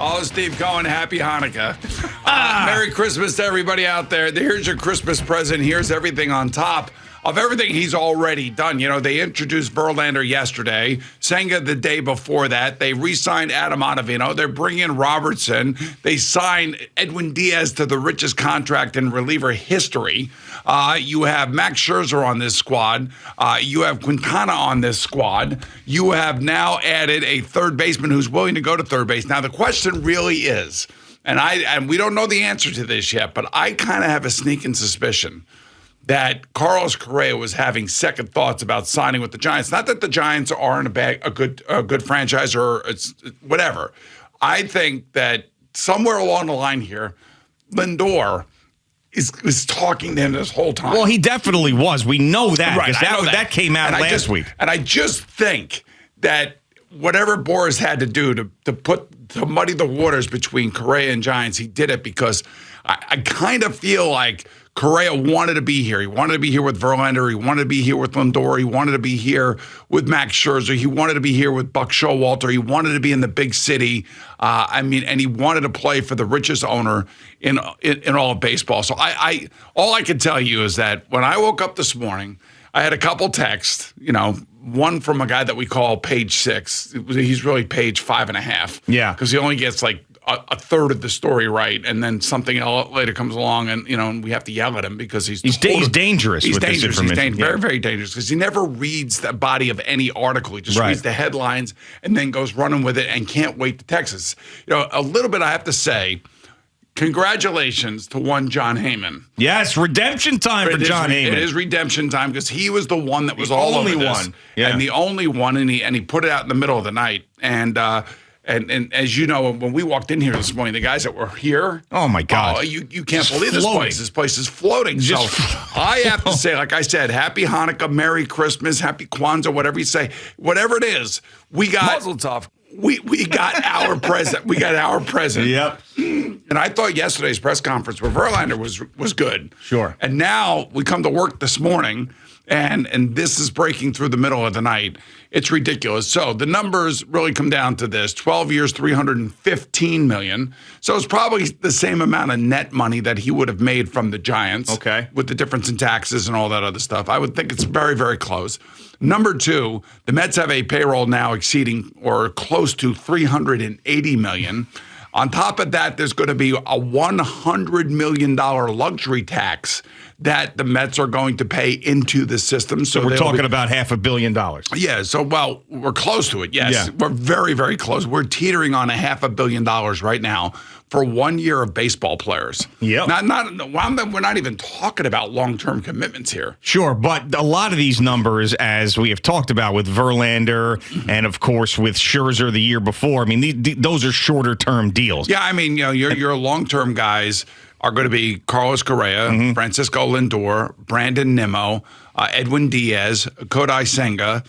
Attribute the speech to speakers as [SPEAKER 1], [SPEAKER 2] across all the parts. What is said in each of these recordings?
[SPEAKER 1] Oh, Steve Cohen, happy Hanukkah. Merry Christmas to everybody out there. Here's your Christmas present. Here's everything on top of everything he's already done. You know, they introduced Verlander yesterday, Senga the day before that. They re-signed Adam Ottavino. They're bringing in Robertson. They signed Edwin Diaz to the richest contract in reliever history. You have Max Scherzer on this squad. You have Quintana on this squad. You have now added a third baseman who's willing to go to third base. Now, the question really is, and we don't know the answer to this yet, but I kind of have a sneaking suspicion that Carlos Correa was having second thoughts about signing with the Giants. Not that the Giants aren't a good franchise or it's whatever. I think that somewhere along the line here, Lindor is talking to him this whole time.
[SPEAKER 2] Well, he definitely was. We know that.
[SPEAKER 1] Right,
[SPEAKER 2] That came out last week.
[SPEAKER 1] And I just think that whatever Boris had to do to muddy the waters between Correa and Giants, he did it because I kind of feel like Correa wanted to be here. He wanted to be here with Verlander. He wanted to be here with Lindor. He wanted to be here with Max Scherzer. He wanted to be here with Buck Showalter. He wanted to be in the big city. And he wanted to play for the richest owner in all of baseball. So all I can tell you is that when I woke up this morning, I had a couple texts, one from a guy that we call page 6. He's really page 5.5.
[SPEAKER 2] Yeah.
[SPEAKER 1] Because he only gets like a third of the story right, and then something else later comes along, and we have to yell at him because he's
[SPEAKER 2] dangerous.
[SPEAKER 1] He's
[SPEAKER 2] with
[SPEAKER 1] dangerous.
[SPEAKER 2] This information.
[SPEAKER 1] He's very, very dangerous because he never reads the body of any article. He just reads the headlines and then goes running with it and can't wait to text us. A little bit I have to say. Congratulations to one John Heyman.
[SPEAKER 2] Yes, redemption time for John Heyman.
[SPEAKER 1] It is redemption time because he was the one that was all over this. And the only one, and he put it out in the middle of the night. And as you know, when we walked in here this morning, the guys that were here,
[SPEAKER 2] oh my God,
[SPEAKER 1] you can't believe this place. This place is floating. So I have to say, like I said, happy Hanukkah, Merry Christmas, Happy Kwanzaa, whatever you say, whatever it is, we got
[SPEAKER 3] Mazel tov.
[SPEAKER 1] We got our present. We got our present.
[SPEAKER 2] Yep.
[SPEAKER 1] And I thought yesterday's press conference with Verlander was good.
[SPEAKER 2] Sure.
[SPEAKER 1] And now we come to work this morning, and this is breaking through the middle of the night. It's ridiculous. So the numbers really come down to this: 12 years, $315 million. So it's probably the same amount of net money that he would have made from the Giants.
[SPEAKER 2] Okay.
[SPEAKER 1] With the difference in taxes and all that other stuff. I would think it's very, very close. Number two, the Mets have a payroll now exceeding or close to $380 million. On top of that, there's going to be a $100 million luxury tax that the Mets are going to pay into the system.
[SPEAKER 2] So we're talking about $500 million.
[SPEAKER 1] Yeah. So, we're close to it. Yes. Yeah. We're very, very close. We're teetering on $500 million right now for 1 year of baseball players.
[SPEAKER 2] Yeah.
[SPEAKER 1] We're not even talking about long-term commitments here.
[SPEAKER 2] Sure, but a lot of these numbers, as we have talked about with Verlander and, of course, with Scherzer the year before, I mean, those are shorter-term deals.
[SPEAKER 1] Yeah, I mean, your long-term guys are going to be Carlos Correa, Francisco Lindor, Brandon Nimmo, Edwin Diaz, Kodai Senga,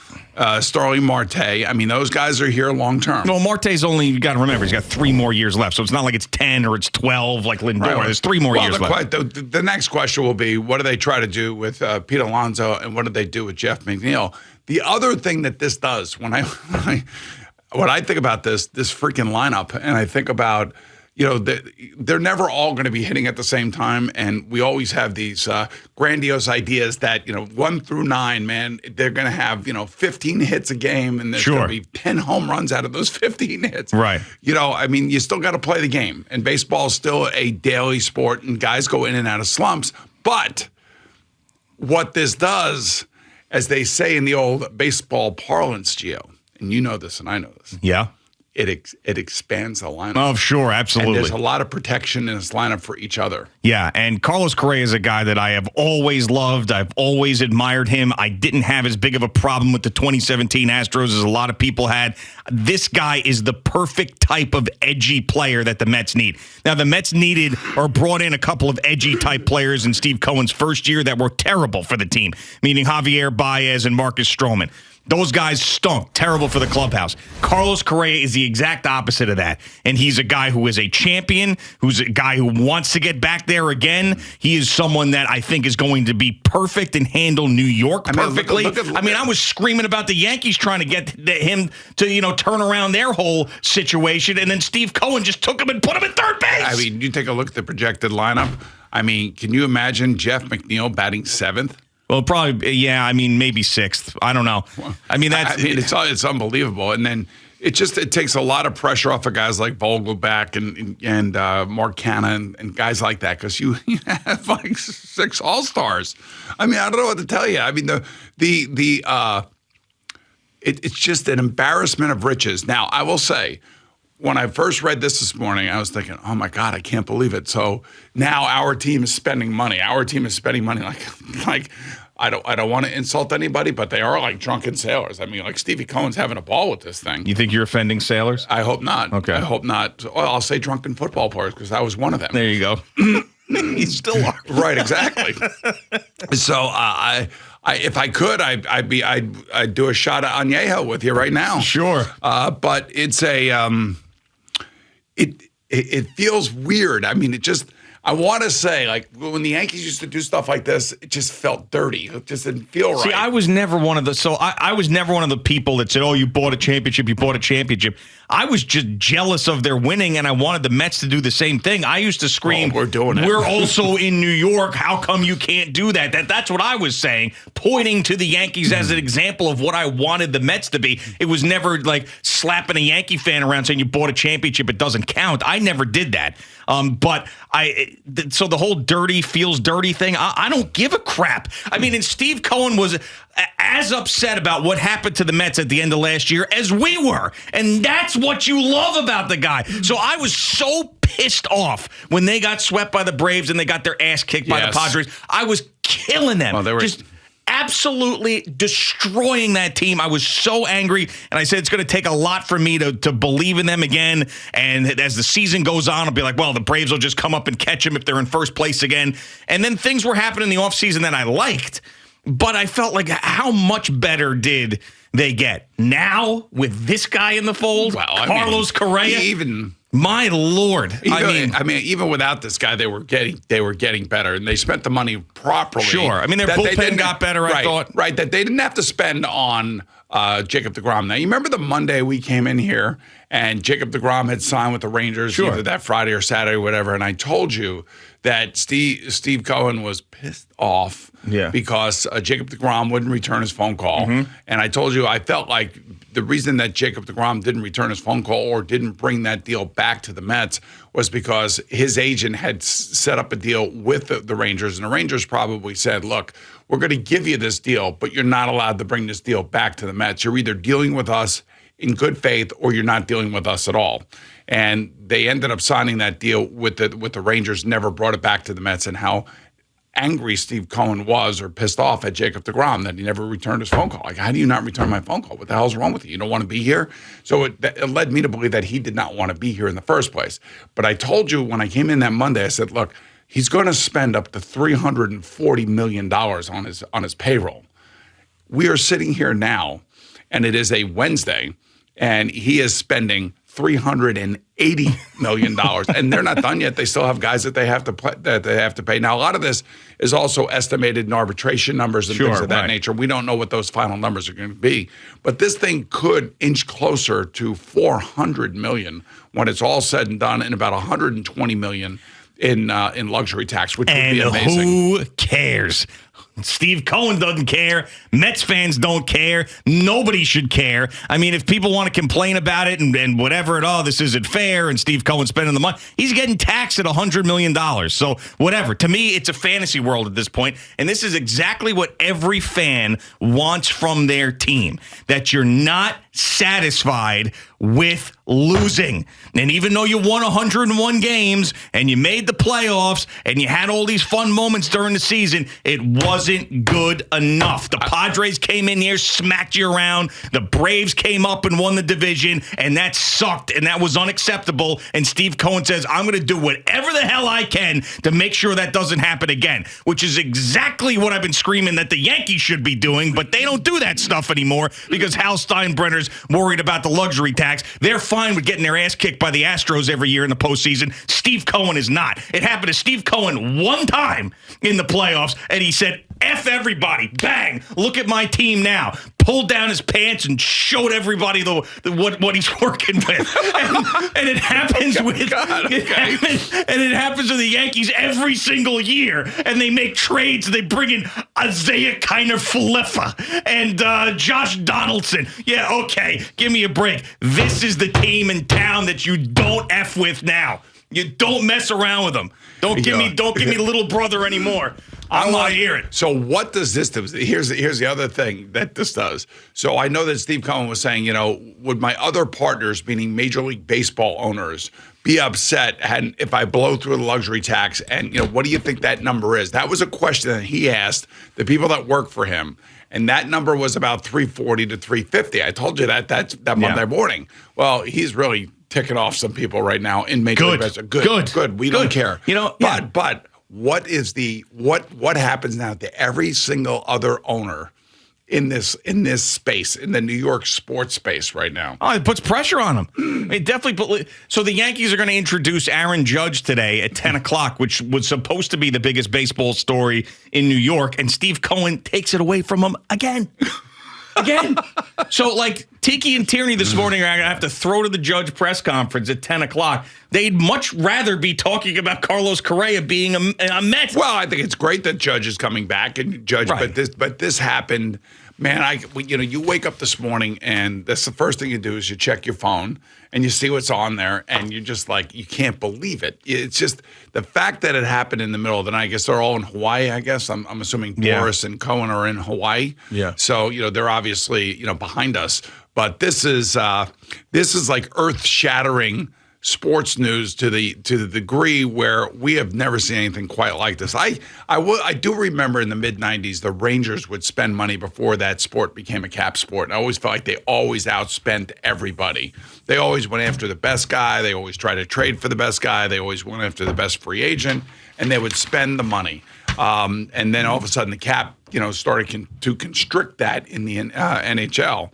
[SPEAKER 1] Starling Marte. I mean, those guys are here long-term.
[SPEAKER 2] Well, Marte's only, you got to remember, he's got 3 more years left. So it's not like it's 10 or it's 12 like Lindor. Right. There's 3 more years left.
[SPEAKER 1] The next question will be, what do they try to do with Pete Alonso, and what do they do with Jeff McNeil? The other thing that this does, when I think about this freaking lineup, and I think about, they're never all going to be hitting at the same time, and we always have these grandiose ideas that 1 through 9, man, they're going to have 15 hits a game, and there's going to be 10 home runs out of those 15 hits.
[SPEAKER 2] Right.
[SPEAKER 1] I mean, you still got to play the game, and baseball is still a daily sport, and guys go in and out of slumps. But what this does, as they say in the old baseball parlance, Gio, and you know this, and I know this.
[SPEAKER 2] Yeah.
[SPEAKER 1] It expands the lineup.
[SPEAKER 2] Oh, sure, absolutely.
[SPEAKER 1] And there's a lot of protection in this lineup for each other.
[SPEAKER 2] Yeah, and Carlos Correa is a guy that I have always loved. I've always admired him. I didn't have as big of a problem with the 2017 Astros as a lot of people had. This guy is the perfect type of edgy player that the Mets need. Now, the Mets needed or brought in a couple of edgy type players in Steve Cohen's first year that were terrible for the team, meaning Javier Baez and Marcus Stroman. Those guys stunk. Terrible for the clubhouse. Carlos Correa is the exact opposite of that. And he's a guy who is a champion, who's a guy who wants to get back there again. He is someone that I think is going to be perfect and handle New York perfectly. I was screaming about the Yankees trying to get him to, turn around their whole situation. And then Steve Cohen just took him and put him at third base.
[SPEAKER 1] I mean, you take a look at the projected lineup. I mean, can you imagine Jeff McNeil batting 7th?
[SPEAKER 2] Well, probably, yeah. I mean, maybe 6th. I don't know.
[SPEAKER 1] It's unbelievable. And then it takes a lot of pressure off of guys like Vogelback and Mark Canna and guys like that, because you have like 6 All-Stars. I mean, I don't know what to tell you. I mean, it's just an embarrassment of riches. Now, I will say, when I first read this morning, I was thinking, oh, my God, I can't believe it. So now our team is spending money. Our team is spending money like I don't want to insult anybody, but they are like drunken sailors. I mean, like Stevie Cohen's having a ball with this thing.
[SPEAKER 2] You think you're offending sailers?
[SPEAKER 1] I hope not.
[SPEAKER 2] Okay.
[SPEAKER 1] I hope not. Well, I'll say drunken football players because I was one of them.
[SPEAKER 2] There you go. You still are.
[SPEAKER 1] Right, exactly. So if I could, I'd do a shot of Añejo with you right now.
[SPEAKER 2] Sure.
[SPEAKER 1] But it's it feels weird. I mean, I want to say, like, when the Yankees used to do stuff like this, it just felt dirty. It just didn't feel right.
[SPEAKER 2] See, I was never one of the. So I was never one of the people that said, "Oh, you bought a championship. You bought a championship." I was just jealous of their winning, and I wanted the Mets to do the same thing. I used to scream,
[SPEAKER 1] "We're doing it.
[SPEAKER 2] We're also in New York. How come you can't do that?" That's what I was saying, pointing to the Yankees as an example of what I wanted the Mets to be. It was never like slapping a Yankee fan around saying you bought a championship. It doesn't count. I never did that. So the whole feels dirty thing, I don't give a crap. I mean, and Steve Cohen was as upset about what happened to the Mets at the end of last year as we were. And that's what you love about the guy. So I was so pissed off when they got swept by the Braves and they got their ass kicked by the Padres. I was killing them.
[SPEAKER 1] Well, they were
[SPEAKER 2] just absolutely destroying that team. I was so angry, and I said it's going to take a lot for me to believe in them again. And as the season goes on, I'll be like, well, the Braves will just come up and catch them if they're in first place again. And then things were happening in the offseason that I liked, but I felt like how much better did they get? Now, with this guy in the fold, Carlos Correa, my Lord.
[SPEAKER 1] Even without this guy, they were getting better, and they spent the money properly.
[SPEAKER 2] Sure. I mean, their bullpen got better, I thought.
[SPEAKER 1] Right, that they didn't have to spend on Jacob deGrom. Now, you remember the Monday we came in here, and Jacob deGrom had signed with the Rangers either that Friday or Saturday or whatever, and I told you that Steve Cohen was pissed off because Jacob deGrom wouldn't return his phone call. Mm-hmm. And I told you I felt like the reason that Jacob deGrom didn't return his phone call or didn't bring that deal back to the Mets was because his agent had set up a deal with the Rangers, and the Rangers probably said, look, we're going to give you this deal, but you're not allowed to bring this deal back to the Mets. You're either dealing with us in good faith or you're not dealing with us at all. And they ended up signing that deal with the Rangers, never brought it back to the Mets, and how angry Steve Cohen was or pissed off at Jacob deGrom that he never returned his phone call. Like, how do you not return my phone call? What the hell's wrong with you? You don't want to be here? So it led me to believe that he did not want to be here in the first place. But I told you when I came in that Monday, I said, look, he's going to spend up to $340 million on his payroll. We are sitting here now, and it is a Wednesday, and he is spending $380 million, and they're not done yet. They still have guys that they have to pay. Now, a lot of this is also estimated in arbitration numbers and things of that nature. We don't know what those final numbers are going to be, but this thing could inch closer to $400 million when it's all said and done, and about $120 million in luxury tax, which would be amazing.
[SPEAKER 2] Who cares? Steve Cohen doesn't care. Mets fans don't care. Nobody should care. I mean, if people want to complain about it and whatever, this isn't fair, and Steve Cohen spending the money, he's getting taxed at $100 million. So whatever. To me, it's a fantasy world at this point, and this is exactly what every fan wants from their team, that you're not satisfied with losing. And even though you won 101 games and you made the playoffs and you had all these fun moments during the season, it wasn't good enough. The Padres came in here, smacked you around. The Braves came up and won the division, and that sucked, and that was unacceptable. And Steve Cohen says, I'm going to do whatever the hell I can to make sure that doesn't happen again, which is exactly what I've been screaming that the Yankees should be doing, but they don't do that stuff anymore because Hal Steinbrenner's worried about the luxury tax. They're fine with getting their ass kicked by the Astros every year in the postseason. Steve Cohen is not. It happened to Steve Cohen one time in the playoffs, and he said, F everybody. Bang. Look at my team now. Pulled down his pants and showed everybody what he's working with. And it happens it happens with the Yankees every single year. And they make trades. They bring in Isaiah Kiner-Falefa and Josh Donaldson. Yeah, okay. Give me a break. This is the team in town that you don't F with now. You don't mess around with them. Don't give me little brother anymore. I want to hear it.
[SPEAKER 1] So what does this do? Here's the other thing that this does. So I know that Steve Cohen was saying, would my other partners, meaning Major League Baseball owners, be upset if I blow through the luxury tax? And, what do you think that number is? That was a question that he asked the people that work for him. And that number was about 340 to 350. I told you that Monday morning. Well, he's really ticking off some people right now in Major League Baseball. Good. We don't care. But what happens now to every single other owner in this space, in the New York sports space right now?
[SPEAKER 2] Oh, it puts pressure on them. It definitely. So the Yankees are going to introduce Aaron Judge today at 10 o'clock, which was supposed to be the biggest baseball story in New York, and Steve Cohen takes it away from him again. So, Tiki and Tierney this morning are going to have to throw to the Judge press conference at 10 o'clock. They'd much rather be talking about Carlos Correa being a Met.
[SPEAKER 1] Well, I think it's great that Judge is coming back, and Judge, right. but this happened. Man, you wake up this morning, and that's the first thing you do is you check your phone, and you see what's on there, and you're just you can't believe it. It's just the fact that it happened in the middle of the night. I guess they're all in Hawaii, I guess. I'm assuming Boris and Cohen are in Hawaii.
[SPEAKER 2] Yeah.
[SPEAKER 1] So, they're obviously, behind us. But this is like earth-shattering sports news to the degree where we have never seen anything quite like this. I do remember in the mid-'90s the Rangers would spend money before that sport became a cap sport. And I always felt like they always outspent everybody. They always went after the best guy. They always tried to trade for the best guy. They always went after the best free agent, and they would spend the money. And then all of a sudden the cap, started to constrict that in the NHL.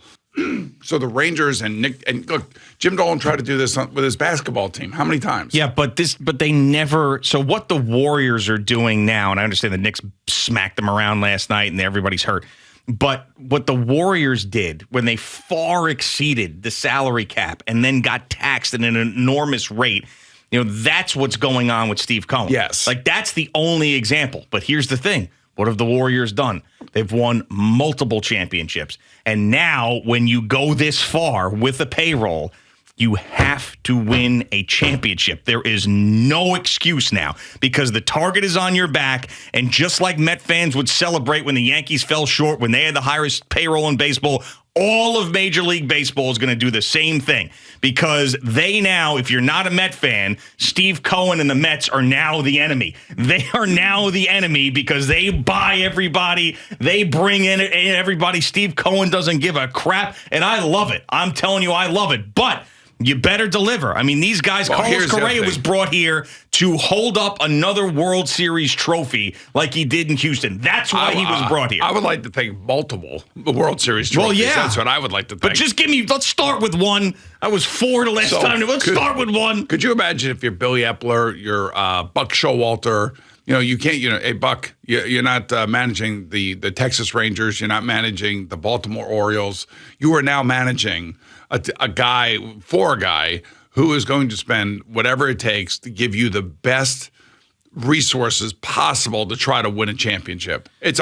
[SPEAKER 1] So the Rangers and look, Jim Dolan tried to do this with his basketball team. How many times?
[SPEAKER 2] Yeah, but they never. So what the Warriors are doing now, and I understand the Knicks smacked them around last night, and everybody's hurt. But what the Warriors did when they far exceeded the salary cap and then got taxed at an enormous rate, that's what's going on with Steve Cohen.
[SPEAKER 1] Yes,
[SPEAKER 2] that's the only example. But here's the thing. What have the Warriors done? They've won multiple championships. And now when you go this far with a payroll, you have to win a championship. There is no excuse now because the target is on your back. And just like Met fans would celebrate when the Yankees fell short, when they had the highest payroll in baseball, all of Major League Baseball is going to do the same thing because they now, if you're not a Met fan, Steve Cohen and the Mets are now the enemy. They are now the enemy because they buy everybody. They bring in everybody. Steve Cohen doesn't give a crap, and I love it. I'm telling you, I love it. But you better deliver. I mean, these guys, Carlos Correa was brought here to hold up another World Series trophy like he did in Houston. That's why he was brought here.
[SPEAKER 1] I would like to think multiple World Series trophies. Well, yeah. That's what I would like to think.
[SPEAKER 2] But just let's start with one. I was 4 the last time. Let's start with one.
[SPEAKER 1] Could you imagine if you're Billy Epler, you're Buck Showalter, you can't, hey, Buck, you're not managing the Texas Rangers. You're not managing the Baltimore Orioles. You are now managing a guy who is going to spend whatever it takes to give you the best resources possible to try to win a championship. It's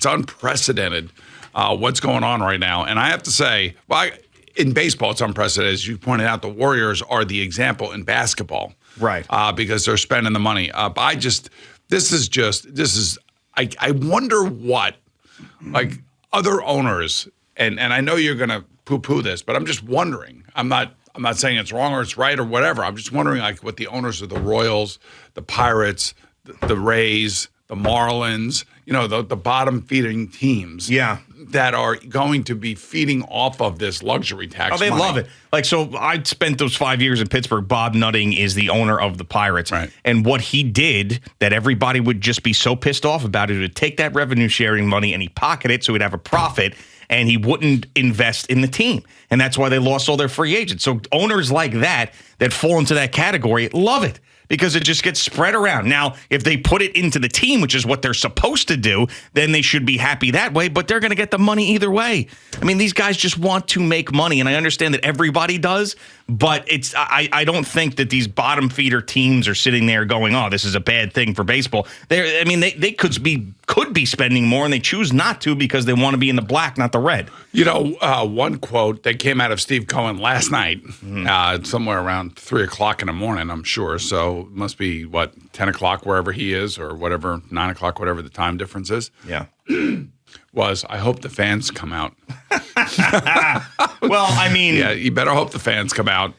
[SPEAKER 1] unprecedented what's going on right now. And I have to say, in baseball, it's unprecedented. As you pointed out, the Warriors are the example in basketball.
[SPEAKER 2] Right.
[SPEAKER 1] Because they're spending the money. I wonder what, other owners, and I know you're going to poo-poo this, but I'm just wondering. I'm not saying it's wrong or it's right or whatever. I'm just wondering, what the owners of the Royals, the Pirates, the Rays, the Marlins, the bottom feeding teams.
[SPEAKER 2] Yeah.
[SPEAKER 1] That are going to be feeding off of this luxury tax.
[SPEAKER 2] Oh, they
[SPEAKER 1] money.
[SPEAKER 2] love it. So I spent those 5 years in Pittsburgh. Bob Nutting is the owner of the Pirates.
[SPEAKER 1] Right.
[SPEAKER 2] And what he did that everybody would just be so pissed off about it, he would take that revenue sharing money and he pocket it so he'd have a profit and he wouldn't invest in the team. And that's why they lost all their free agents. So owners like that fall into that category love it, because it just gets spread around. Now, if they put it into the team, which is what they're supposed to do, then they should be happy that way, but they're going to get the money either way. I mean, these guys just want to make money, and I understand that everybody does, but I don't think that these bottom feeder teams are sitting there going, oh, this is a bad thing for baseball. They could be spending more, and they choose not to because they want to be in the black, not the red.
[SPEAKER 1] One quote that came out of Steve Cohen last night, somewhere around 3 o'clock in the morning, I'm sure. So it must be, 10 o'clock wherever he is, or whatever, 9 o'clock, whatever the time difference is.
[SPEAKER 2] Yeah.
[SPEAKER 1] Was, I hope the fans come out.
[SPEAKER 2] Well, I mean.
[SPEAKER 1] Yeah, you better hope the fans come out.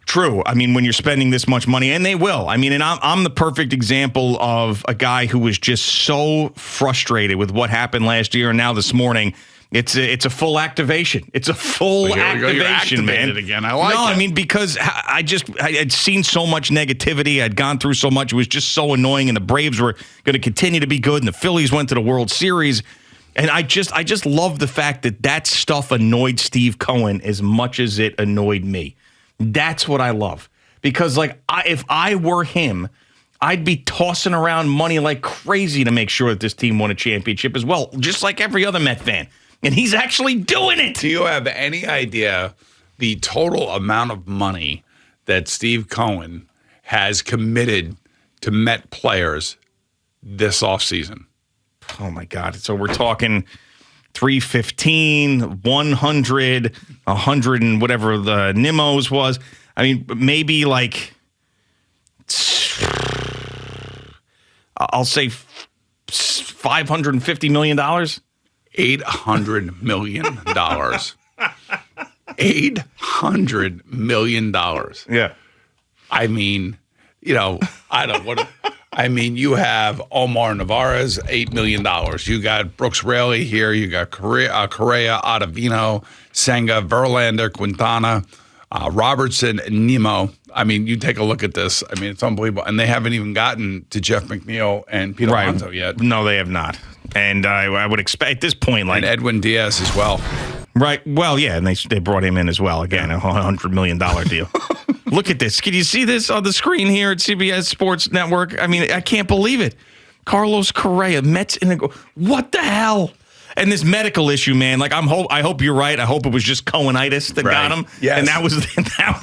[SPEAKER 2] True. I mean, when you're spending this much money, and they will. I mean, and I'm the perfect example of a guy who was just so frustrated with what happened last year and now this morning. It's a full activation. It's a full activation, man.
[SPEAKER 1] Again. I like it.
[SPEAKER 2] I mean, because I had seen so much negativity. I'd gone through so much. It was just so annoying, and the Braves were going to continue to be good, and the Phillies went to the World Series. And I just love the fact that stuff annoyed Steve Cohen as much as it annoyed me. That's what I love. Because, if I were him, I'd be tossing around money like crazy to make sure that this team won a championship as well, just like every other Met fan. And he's actually doing it.
[SPEAKER 1] Do you have any idea the total amount of money that Steve Cohen has committed to Met players this offseason?
[SPEAKER 2] Oh, my God. So we're talking 315, 100, 100 and whatever the Nimos was. I mean, maybe I'll say $550 million.
[SPEAKER 1] $800 million. $800 million.
[SPEAKER 2] Yeah.
[SPEAKER 1] I mean, I don't what. I mean, you have Omar Narvaez, $8 million. You got Brooks Raley here. You got Correa, Ottavino, Senga, Verlander, Quintana, Robertson, Nemo. I mean, you take a look at this. I mean, it's unbelievable. And they haven't even gotten to Jeff McNeil and Pete Alonso yet.
[SPEAKER 2] No, they have not. And I would expect at this point,
[SPEAKER 1] and Edwin Diaz as well.
[SPEAKER 2] Right. Well, yeah, and they brought him in as well. Again, a $100 million deal. Look at this. Can you see this on the screen here at CBS Sports Network? I mean, I can't believe it. Carlos Correa, Mets in the what the hell? And this medical issue, man. I hope you're right. I hope it was just Cohenitis that got him.
[SPEAKER 1] Yes.
[SPEAKER 2] And that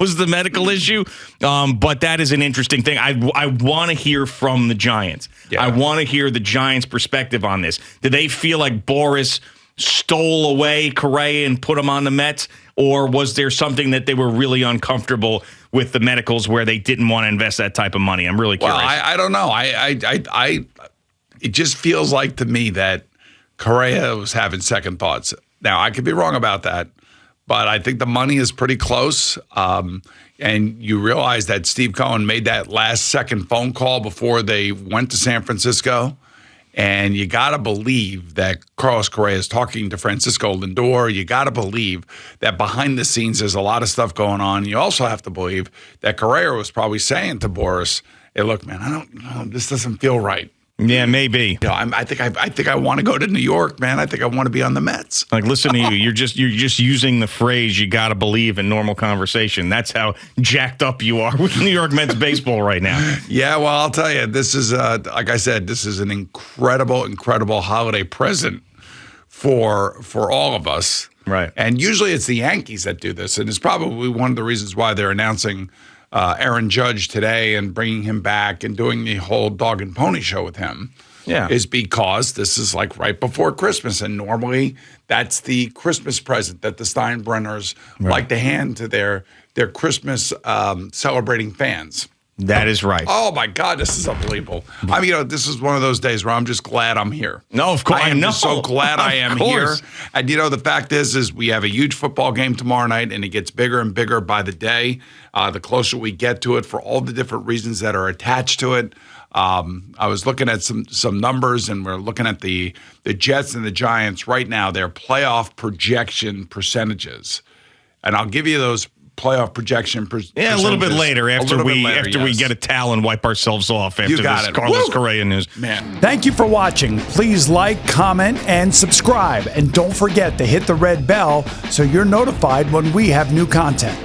[SPEAKER 2] was the medical issue. But that is an interesting thing. I want to hear from the Giants. Yeah. I want to hear the Giants' perspective on this. Do they feel like Boris stole away Correa and put him on the Mets, or was there something that they were really uncomfortable with the medicals where they didn't want to invest that type of money? I'm really curious.
[SPEAKER 1] Well, I don't know. It just feels like to me that Correa was having second thoughts. Now, I could be wrong about that, but I think the money is pretty close. And you realize that Steve Cohen made that last second phone call before they went to San Francisco. And you got to believe that Carlos Correa is talking to Francisco Lindor. You got to believe that behind the scenes there's a lot of stuff going on. You also have to believe that Correa was probably saying to Boris, hey, look, man, I don't know. This doesn't feel right.
[SPEAKER 2] Yeah, maybe.
[SPEAKER 1] I think I want to go to New York, man. I think I want to be on the Mets.
[SPEAKER 2] Listen to you. You're just using the phrase "you got to believe" in normal conversation. That's how jacked up you are with New York Mets baseball right now.
[SPEAKER 1] Yeah, well, I'll tell you, this is like I said, this is an incredible holiday present for all of us.
[SPEAKER 2] Right.
[SPEAKER 1] And usually it's the Yankees that do this, and it's probably one of the reasons why they're announcing Aaron Judge today and bringing him back and doing the whole dog and pony show with him.
[SPEAKER 2] Yeah.
[SPEAKER 1] Is because this is right before Christmas, and normally that's the Christmas present that the Steinbrenners like to hand to their Christmas celebrating fans.
[SPEAKER 2] That is right.
[SPEAKER 1] Oh, my God, this is unbelievable. I mean, this is one of those days where I'm just glad I'm here.
[SPEAKER 2] No, of course.
[SPEAKER 1] I am just so glad I am here. And, the fact is we have a huge football game tomorrow night, and it gets bigger and bigger by the day, the closer we get to it for all the different reasons that are attached to it. I was looking at some numbers, and we're looking at the Jets and the Giants right now, their playoff projection percentages. And I'll give you those playoff projection
[SPEAKER 2] a little bit later after we
[SPEAKER 1] yes.
[SPEAKER 2] get a towel and wipe ourselves off after this Carlos Correa news.
[SPEAKER 1] Man.
[SPEAKER 3] Thank you for watching. Please like, comment, and subscribe. And don't forget to hit the red bell so you're notified when we have new content.